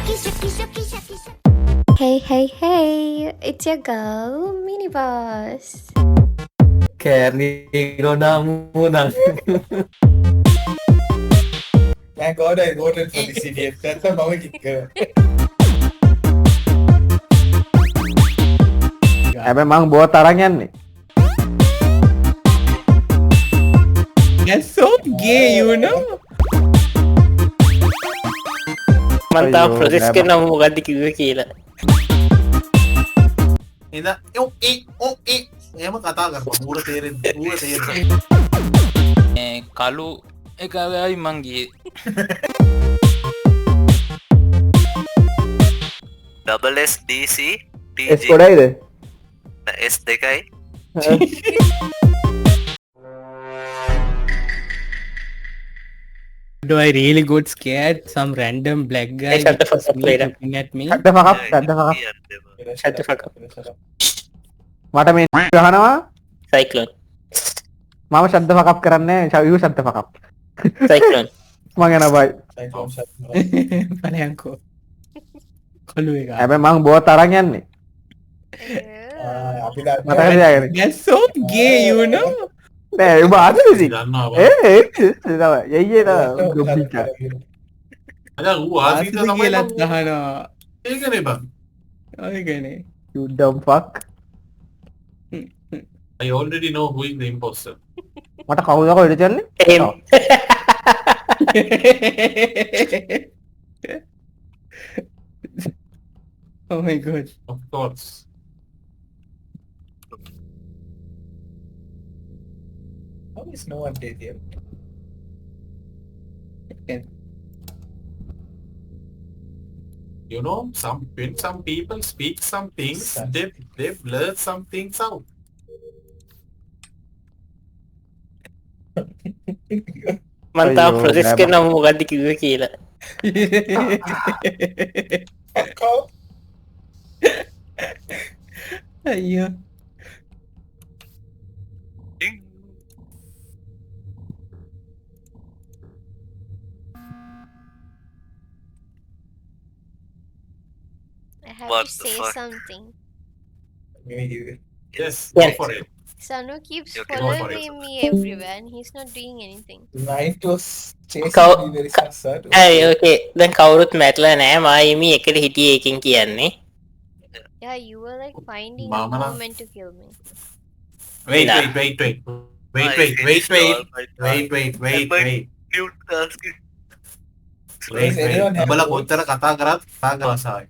Hey, hey, hey, it's your girl, Mini Boss. Carry go down, Thank God I voted for this idiot. That's a mama kicker. හැබැයි මං බෝ තරන් යන්නේ. That's so gay, you know. මන් තාම අයියෝ, process නෑ කරනවා මොකද්ද කිව්වේ කියලා. ඉඳ එහෙම කතා කරපන්. ඌර තේරෙන්නේ. කලු එක වැයි මං ගියේ SDC එස් කොඩයිද? S දෙකයි Do I really got scared? Some random black guy Hey, shut the fuck up, later. looking at me. ශබ්ද පහක්. Shut the fuck up. මට මේ ගහනවා. Cyclone. මම ශබ්ද පහක් කරන්නේ යූ ශබ්ද පහක්. Cyclone. මං යනවා බයි. Palanko. කළු එක. හැබැයි මං බෝ තරන් යන්නේ. අපි දැන් මතක තියාගන්න. That's so gay, you know. නෑ ඔබ ආදරෙසි. දන්නවා බං. ඒ තමයි. යයියේ තා ගොබ්බිකා. අද ඌ ආසීත ආසිත තමයි කියලත් බං. අහනවා. ඒකනේ බං. ඔයගනේ. You dumb fuck. I already know who is the imposter. මට කවුද කොහෙද යන්නේ? Him. Oh my god. Of course. How is no one dead here? You know, when some people speak some things, they blur some things out. මන් තාම අයියෝ, process නෑ කරනවා මොකද්ද කිව්වේ කියලා. අයියෝ. I have What to the say fuck? something. Yes, go Yes. for it. Sanu keeps Okay, go for it. following me everywhere and he's not doing anything. Night was chasing Cow- me very fast. හරි ඕකේ. දැන් කවුරුත් මැట్లా නෑ. මායිමි එකට හිටියේ එකකින් කියන්නේ. Yeah, you were like finding Mama a na. moment to kill me. Wait, Nah. wait. I finished all my task. Wait. Mute task. උඹලා කොච්චර කතා කරත් කතා කරසාවයි.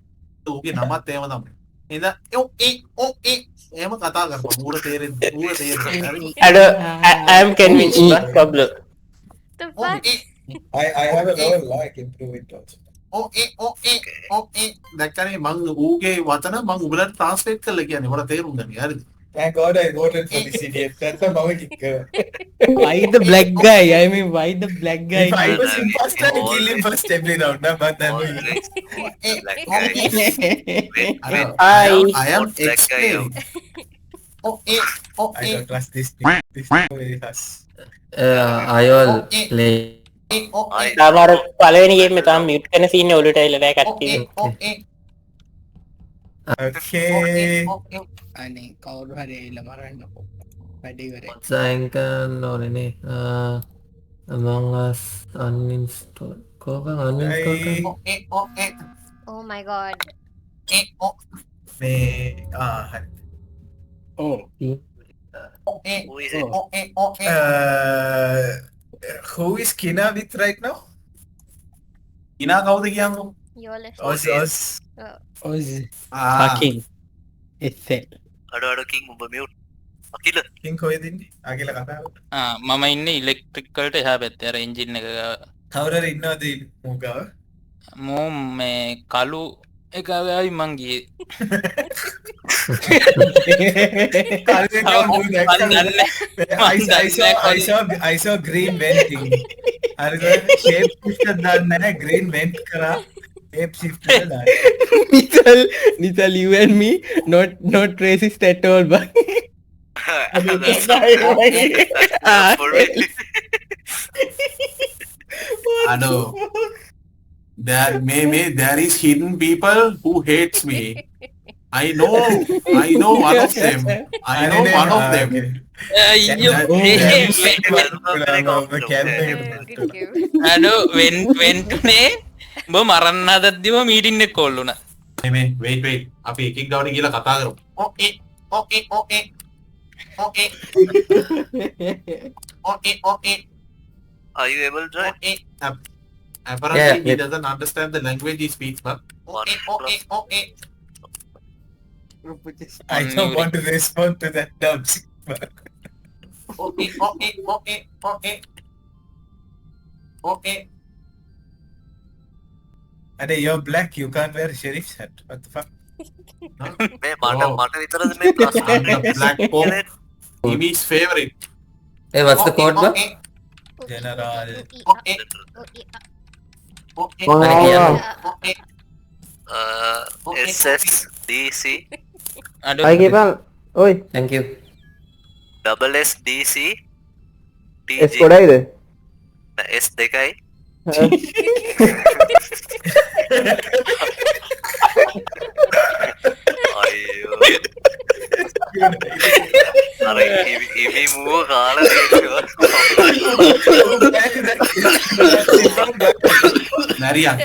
ඌගේ නමත් එහෙම තමයි. ඉඳ එහෙම කතා කරපන්. ඌර තේරෙන්නේ. I am convinced. Not problem. The fuck? I have a level I can prove it also. දැක්කනේ මං ඌගේ වචන මං උඹලට ට්‍රාන්ස්ලේට් කරලා කියන්නේ. උඹලා තේරුම් ගන්න. හරිද? Thank God I voted for this idiot. That's a mama kicker. Why the black guy? I mean, why the black guy? If I was Nah, imposter, I'd kill him first every round. Nah, but then Always black guy. Wait, Hi. I am What black guy explaining. I don't trust this very fast. අයෝල් play තාම අර පළවෙනි game එක තාම mute කරන scene එක ඔලුවට ඇවිල්ලා නැහැ කට්ටිය. Okay. අනේ කවුරු හරි ඇවිල්ලා මරන්නකෝ. වැඩේ ඉවරයි. සයින්කන් ඕනේ Among Us uninstall කෝකන් uninstall කරන්න Oh my god. මේ හරි. Oh. Who is it? Who is Kina with right now? Kina කවුද කියන්නකො? You're left. Oz. Oz. Ah, Fucking. Ethel. අඩු කින් උඹ මියුට් අකිල King කොහෙද ඉන්නේ? ආගිල කතාව. මම ඉන්න ඉලෙක්ට්‍රික්කල්ට එහා පැත්තේ අර එන්ජින් එක කවුරු හරි ඉන්නවද මූගාව? මෝ මේ කලු එක වැයි මං ගියේ I saw green venting. shape shifter දාන්න නැහැ green vent කරා shape shifter දාන්න. Nithal, you and me, not racist at all, but That's for me. අනෝ there is hidden people who hates me. I know one of them. I know one of them. අයියෝ අඩෝ වෙන්ටුනේ උඹ මරන්න හදද්දිම meeting එක කොල් වුණා. මේ wait අපි එකෙක් ගාවට ගිහලා කතා කරමු. Okay. Are you able to join? Apparently he doesn't understand the language he speaks, but okay. I don't want to respond to that doubt. Okay. And you're black, you can't wear a sheriff's hat. What the fuck? මේ මට විතරද මේ ප්‍රශ්න Black Pope. Imi's favorite. Hey, what's the code, bro? General. SSDC අඩෝ Hi Kepal. Oi. Thank you. SSDC Es kodai de. S දෙකයි අයියෝ අර ඉමි මූව කාලා තියෙනවා Marian.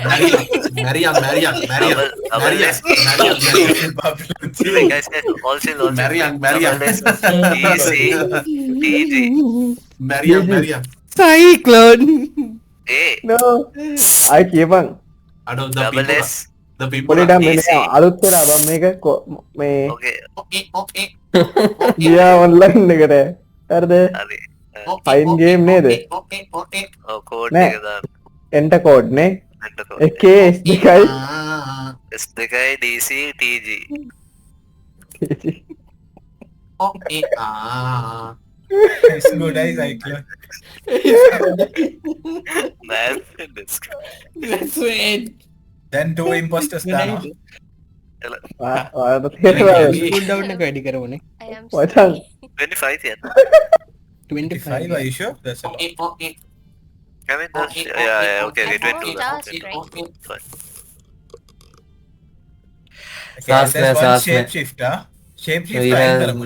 guys also Marian. DC TG Marian. Cyclone. A No. Ai කියපන්. Ado the people පොඩිට මෙන්න easy. අලුත් කරා බම් මේක මේ okay ගියා ඔන්ලයින් එකට. හරිද? හරි ෆයින් ගේම් නේද? ඔව් කෝඩ් නෑ. එක දාන්න එන්ටර් කෝඩ් නේ. එන්න කෝඩ් එකේ S2යි S දෙකයි DC TG It's good, I cyclone. Let's wait. Then two imposters down. ඔයාලට තේරෙනවද? Cool down එක වැඩි කරමුනේ. වචන් 25 තියන්න 25, are you sure? That's a lot. I mean that's yeah okay 22 fine Okay, Last there's match, one last match. shapeshifter. Shapeshifter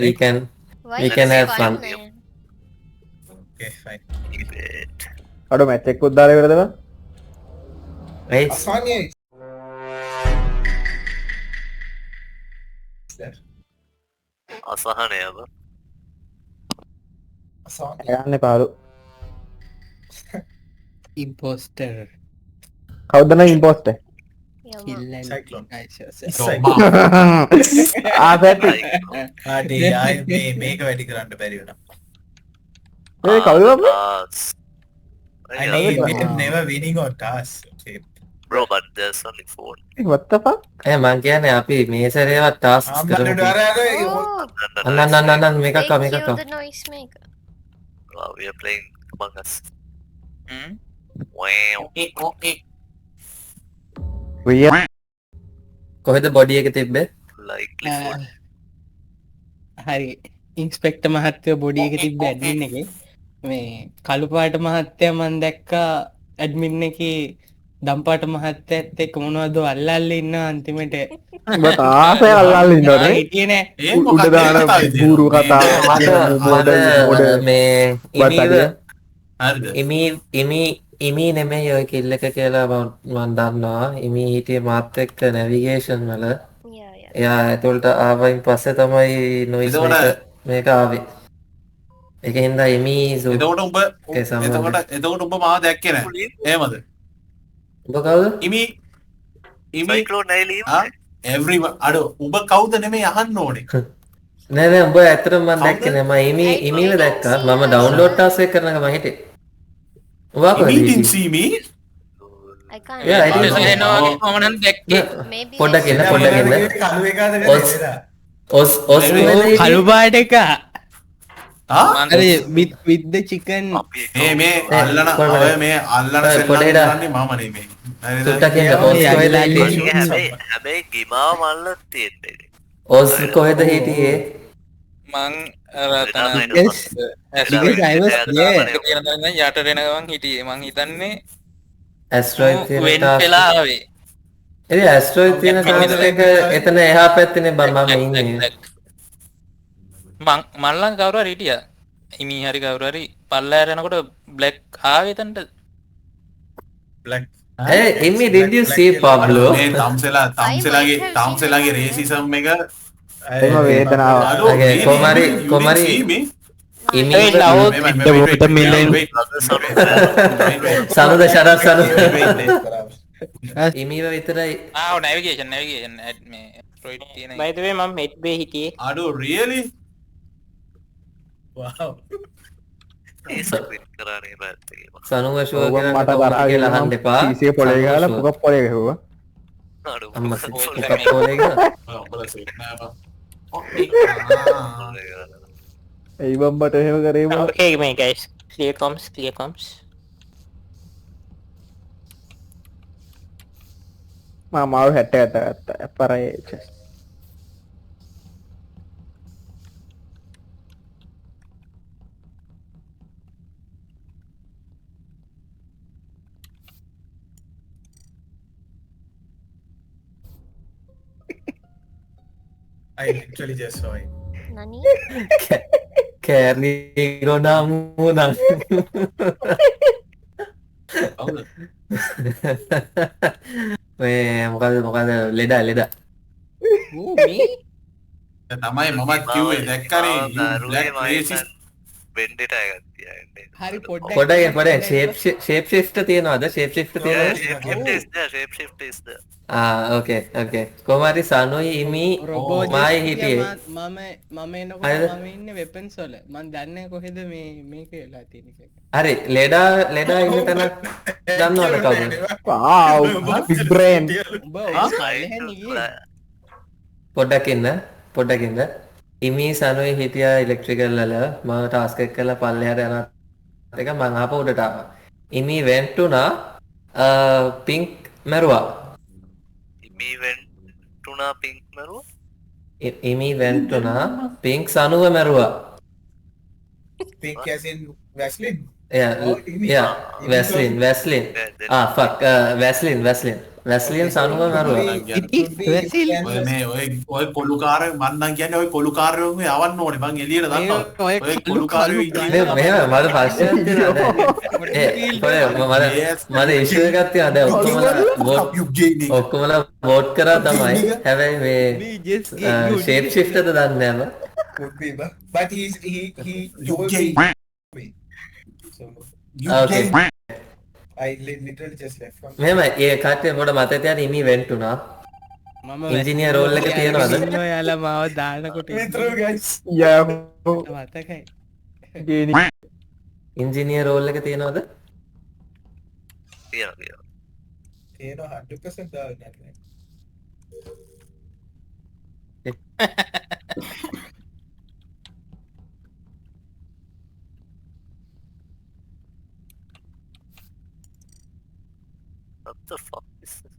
We enter, can have fun. Okay, fine. keep it අඩෝ match එකක් උද්දාලා ඉවරද බං? Right? අසහනයව යන්න පාරු. Imposter. කවුද නම් ඉම්පෝස්ටර්? Kill and Cyclone. nice. ආසැටි. මේක වැඩි කරන්න බැරි වුණා. ඒ කවුද බං? I mean, never winning on task. Okay. bro but there's only 4 what the fuck? මං කියන්නේ අපි මේ සැරේවත් ටාස්ක් කරමු. අන්න මේකක් The noise maker. wow, we are playing Among Us hmm wow කොහෙද බොඩි එක තිබ්බේ? likely food හරි ඉන්ස්පෙක්ටර් මහත්තයෝ බොඩි එක තිබ්බ ඇඩ්මින් එකේ මේ කළු පාට මහත්තයා මම දැක්කා ඇඩ්මින් එකේ දම්පාට මහත්තයත් එක්ක මොනවද අල්ලල්ලා ඉන්න අන්තිමට ඔබ තාසේ අල්ලල්ලා ඉන්නවනේ. හිටියේ නෑ උඩ දාන බූරු කතා මට මේ හරිද ඉමි නෙමෙයි ඔය කිල් එක කියලා මම දන්නවා. ඉමි හිටියේ මාත් එක්ක නැවිගේෂන් වල. Yeah. එයා ඇතුළට ආවයින් පස්සේ තමයි නොයිස් මේක ආවේ. ඒක හින්දා ඉමි එතකොට උඹ එතකොට උඹ මාව දැක්කේ නෑ. එහෙමද? ඔබ කවුද? ඉමි cyclone naili everyone අඩෝ උඹ කවුද නෙමෙයි අහන්න ඕනේ. නෑ උඹ ඇත්තටම මම දැක්කේ නෑ. මම ඉමිව දැක්කා. මම ඩවුන්ලෝඩ් ටාස්ක් එක කරන ගමන් හිටියේ. ඔබ කොහෙද? You didn't see me? I can't. Yeah, I didn't see එනවා වගේ මම නම් දැක්කේ Maybe. පොඩ්ඩක් එන්න. කළු එකද ඔස් කළු පාට එක ආ අර with the chicken මේ අල්ලන ඔය මේ අල්ලන සෙල්ලම් කරන්නේ මම නෙමෙයි. සුට්ටක් එන්න. ඔස් කොහෙද හිටියේ? හැබැයි ගිමාව මල්ල තියෙන්නේ ඔස් කොහෙද හිටියේ? මං Yes. Because I was there. යට වෙන ගමන් හිටියේ මං හිතන්නේ ඇස්ට්‍රොයිඩ් තියෙන වෙන් ටාස්ක් වෙලා ආවේ. ඉතින් ඇස්ට්‍රොයිඩ් තියෙන ටාස්ක් එක එතන එහා පැත්තේනේ බං මම ඉන්නේ. මල්ලන් කවුරු හරි හිටියා. ඉමි හරි කවුරු හරි පල්ලෑර යනකොට බ්ලැක් ආවේ එතනට. black Hey, Amy, did you see Pablo? මේ තම්සලාගේ රේසිසම් එක එම වේදනාව. Okay, කොමාරි Amy සනුද ශරත් සනුද Amy විතරයි ආව නැවිගේෂන් ඇඩ් මේ Android තියෙන by the way මම මෙඩ් බේ හිටියේ අඩෝ really wow ඒ සබ්මිට් කරානේ බෑත් එක සනුව ෂෝ ඕක කරන්න මට කොහොමද තරහා කියලා අහන්න එපා. සීසිය පොලේ ගාලා පුකක් පොලේ ගැහුවා. අඩු අම්මා පුකක් පොලේ ගා. උඹලා සෙට් නෑ බං එයි බම්බට එහෙම කරේ මම. okay මේ guys clear comms මම මාව 60 ගත්තා. අපරේ chest. I literally just saw it. Nani? කෑරි ගොඩාමු නම් මේ මොකද ලෙඩ තමයි මමත් කිව්වේ දැක්කනේ black racist වෙන්ඩට ඇගත්තිය හරි පොඩ ෂේප් ශිෆ්ට් තියෙනවද ෂේප් ශිෆ්ට් තියෙනවද ඕකේ කොහමරි සනුයි ඉමි මායි හිටියේ මම එනකොට මම ඉන්නේ වෙපන්ස් වල මම දන්නේ කොහෙද මේක වෙලා තියෙන එක හරි ලෙඩා ඉන්න තැනක් දන්නවද කවුද wow big brain උඹ ඔය පොඩ්ඩක් ඉන්න ඉමි සනුයි හිටියා ඉලෙක්ට්‍රිකල් වල මම ටාස්ක් එක කරලා පල්ලෙහාට යනත් එක මම ආපහු උඩට ආවා ඉමි වෙන්ට් උනා පින්ක් මැරුවා ඉමි වෙන්ට් උනා පින්ක් සනුව මැරුවා Pink as in Vaseline? yeah Vaseline Vaseline සනුව මැරුවා ඔය මේ ඔය කොළුකාරය මන්නම් කියන්නේ ඔය කොළුකාරයෝ යවන්න ඕනේ මං එළියට දන්නවා ඔය කොළුකාරයෝ ඉන්නේ මෙහෙම මට ප්‍රශ්නයක් තියෙනවා මට ඉෂුව එකක් තියෙනවා දැන් ඔක්කොමලා වෝට් කරා තමයි හැබැයි මේ ෂේප් ශිෆ්ට්ද දන්නේ නැහැ Could be, but he told me. So okay I literally just left from. මෙහෙමයි ඒ කට්ටිය පොඩ මතක තියාගන්න ඉමි වෙන්ට් උනා මම ඉන්ජිනියර් රෝල් එක තියෙනවද ඔයාලා මාව දානකොට Me through, guys. yeah මතකයි ගේනි ඉන්ජිනියර් රෝල් එක තියෙනවද You know, 100% done. What the fuck is this?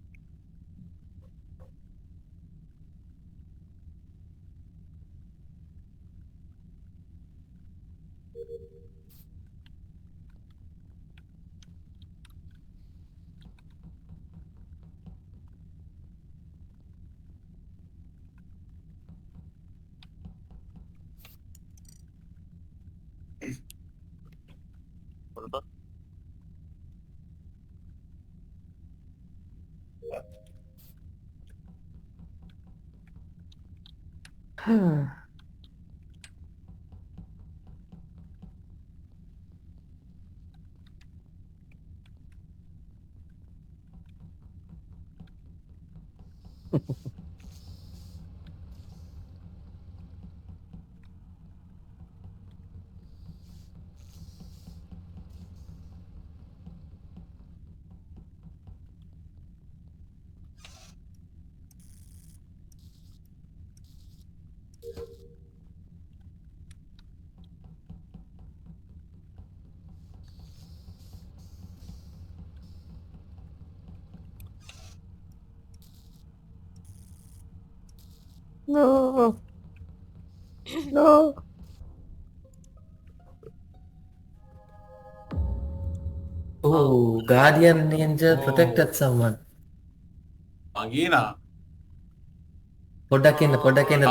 What about? no Oh, guardian angel protected someone. මගේනා පොඩ්ඩක් ඉන්න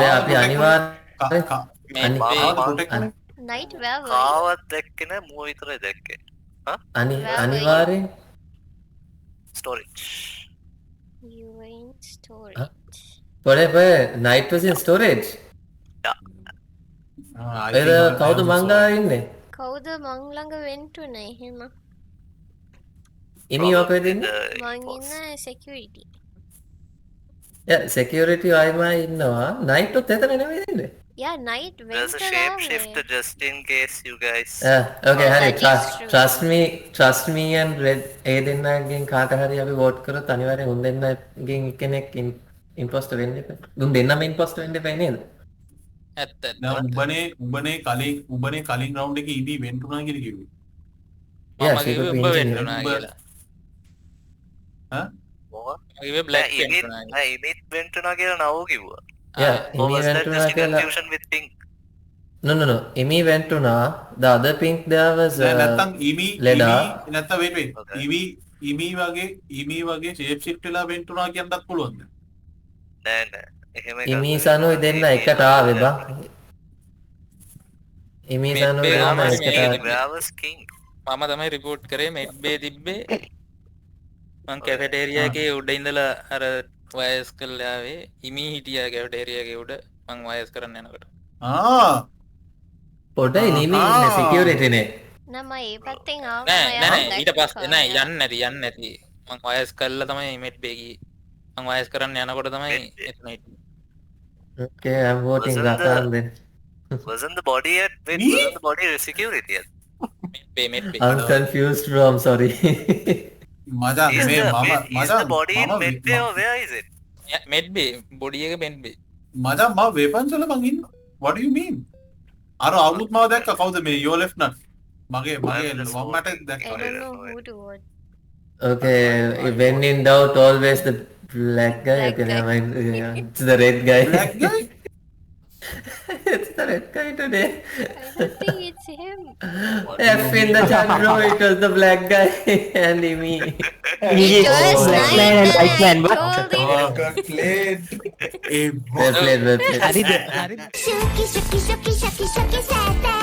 දැන් අපි අනිවාර්යෙන් Night where were you? කාවත් දැක්කේ නෑ මූව විතරයි දැක්කේ. අනිවාර්යෙන් storage. You were in storage. පොඩේ night was in storage. එද කවුද මංගා ඉන්නේ? කවුද මං ළඟ වෙන්ටුනේ එහෙම? ඉමි ඔකෙද ඉන්නේ? මං ඉන්න security. security අයමයි ඉන්නවා. night උත් එතන නෙමෙයි ඉන්නේ. Yeah, night There's a went shapeshifter just in case you guys. Okay, හරි. that is true. Trust me and red ඒ දෙන්නගෙන් කාට හරි අපි vote කරොත් අනිවාර්යෙන් උන් දෙන්නගෙන් කෙනෙක් imposter වෙන්න එපා. උන් දෙන්නම imposter වෙන්න එපා නේද? ඇත්ත උඹනේ කලින් රවුන්ඩ් එකේ ඉදී වෙන්ට් වුණා කියලා කිව්වේ. Yeah, මම she කිව්වේ could be උඹ engineer. වෙන්නුනා කියලා. ඈ? මොකක්? මම කිව්වේ black වෙන්නුනා කියලා. නෑ ඉමිත් වෙන්ටුනා කියලා නව කිව්වා. Yeah, Or Imi was went that to just in Nakala. confusion with pink? No. Imi went to Na. The other pink there was නැත්තම් ඉමි Leda. නැත්තම් wait Okay. ඉමි වගේ shape shift වෙලා වෙන්ට් වුණා කියන්නත් පුළුවන්ද? නෑ. එහෙම එකක් Imi නෑ. සනුයි දෙන්න එකට ආවේ බං. Imi සනුයි දෙන්න ආවේ එකට ආවේ. Where was king? මම තමයි රිපෝට් කරේ මෙඩ්බේ තිබ්බේ මං කැෆෙටේරියා එකේ උඩ ඉඳලා අර වයස් කරලා ආවේ ඉමි හිටියා කැෆෙටේරියා එකේ උඩ මං වයස් කරන්න යනකොට පොඩ Imi ඉන්නේ security නේ. නම ඒ පැත්තෙන් ආව නෑ ඊට පස්සේ නෑ යන්න නැති මං වයස් කරලා තමයි මෙඩ්බේ ගියේ මං වයස් කරන්න යනකොට තමයි එතන හිටියේ Okay, I'm voting Wasn't the- Rakan then. Wasn't the body at Me? wasn't the body security yet? මෙඩ්බේ I'm confused bro, I'm sorry. මචං Is මේ is the body in midway or where is it? මෙඩ්බේ body එක මෙඩ්බේ මචං මම weapons වල මං ඉන්න what do you mean අර අවුත් මාව දැක්ක කවුද මේ your left nut මගේ I'm මට just දැක්ක I don't know who to vote. Okay, when in doubt, always the black guy. Black Okay, guy. never mind. Yeah, it's the red guy. black guy It's the red guy today. I don't think it's him. F in the chat, bro. It was the black guy and me. It was black night man and and white man, I bro. told him. Oh, God played. A Well played, well played. හරිද? 슈키 슈키 슈키 슈키 슈키 세대